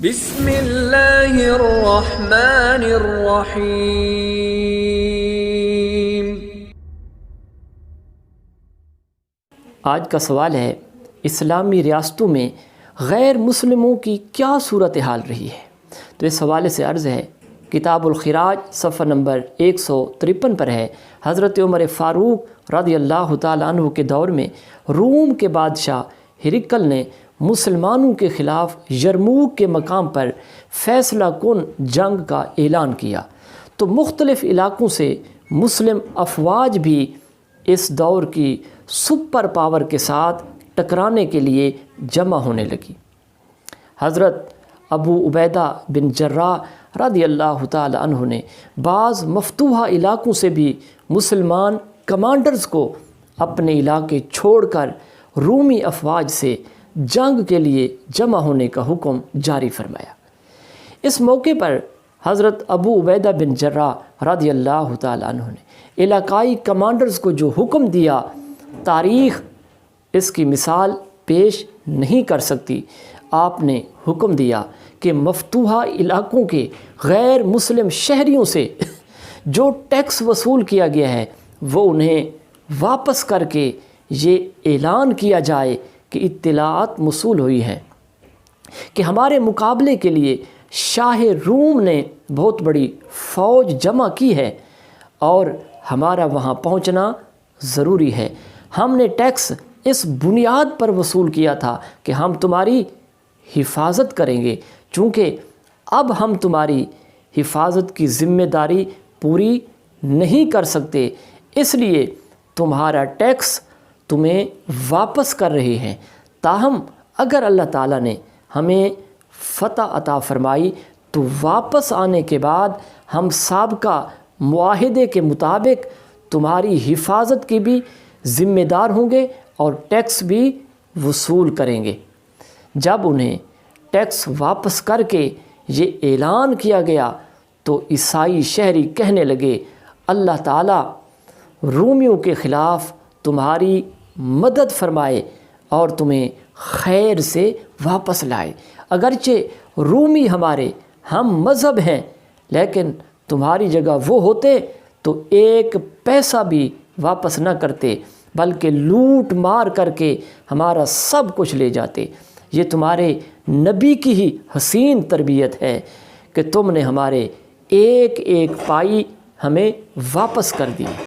بسم اللہ الرحمن الرحیم۔ آج کا سوال ہے، اسلامی ریاستوں میں غیر مسلموں کی کیا صورتحال رہی ہے؟ تو اس حوالے سے عرض ہے، کتاب الخراج صفحہ نمبر 153 پر ہے، حضرت عمر فاروق رضی اللہ تعالیٰ عنہ کے دور میں روم کے بادشاہ ہرقل نے مسلمانوں کے خلاف یرموک کے مقام پر فیصلہ کن جنگ کا اعلان کیا، تو مختلف علاقوں سے مسلم افواج بھی اس دور کی سپر پاور کے ساتھ ٹکرانے کے لیے جمع ہونے لگی۔ حضرت ابو عبیدہ بن جراح رضی اللہ تعالی عنہ نے بعض مفتوحہ علاقوں سے بھی مسلمان کمانڈرز کو اپنے علاقے چھوڑ کر رومی افواج سے جنگ کے لیے جمع ہونے کا حکم جاری فرمایا۔ اس موقع پر حضرت ابو عبیدہ بن جراح رضی اللہ تعالی عنہ نے علاقائی کمانڈرز کو جو حکم دیا، تاریخ اس کی مثال پیش نہیں کر سکتی۔ آپ نے حکم دیا کہ مفتوحہ علاقوں کے غیر مسلم شہریوں سے جو ٹیکس وصول کیا گیا ہے وہ انہیں واپس کر کے یہ اعلان کیا جائے کہ اطلاعات موصول ہوئی ہیں کہ ہمارے مقابلے کے لیے شاہ روم نے بہت بڑی فوج جمع کی ہے اور ہمارا وہاں پہنچنا ضروری ہے۔ ہم نے ٹیکس اس بنیاد پر وصول کیا تھا کہ ہم تمہاری حفاظت کریں گے، چونکہ اب ہم تمہاری حفاظت کی ذمہ داری پوری نہیں کر سکتے، اس لیے تمہارا ٹیکس تمہیں واپس کر رہے ہیں۔ تاہم اگر اللہ تعالیٰ نے ہمیں فتح عطا فرمائی تو واپس آنے کے بعد ہم سابقہ معاہدے کے مطابق تمہاری حفاظت کی بھی ذمہ دار ہوں گے اور ٹیکس بھی وصول کریں گے۔ جب انہیں ٹیکس واپس کر کے یہ اعلان کیا گیا تو عیسائی شہری کہنے لگے، اللہ تعالیٰ رومیوں کے خلاف تمہاری مدد فرمائے اور تمہیں خیر سے واپس لائے۔ اگرچہ رومی ہمارے ہم مذہب ہیں، لیکن تمہاری جگہ وہ ہوتے تو ایک پیسہ بھی واپس نہ کرتے، بلکہ لوٹ مار کر کے ہمارا سب کچھ لے جاتے۔ یہ تمہارے نبی کی ہی حسین تربیت ہے کہ تم نے ہمارے ایک ایک پائی ہمیں واپس کر دی۔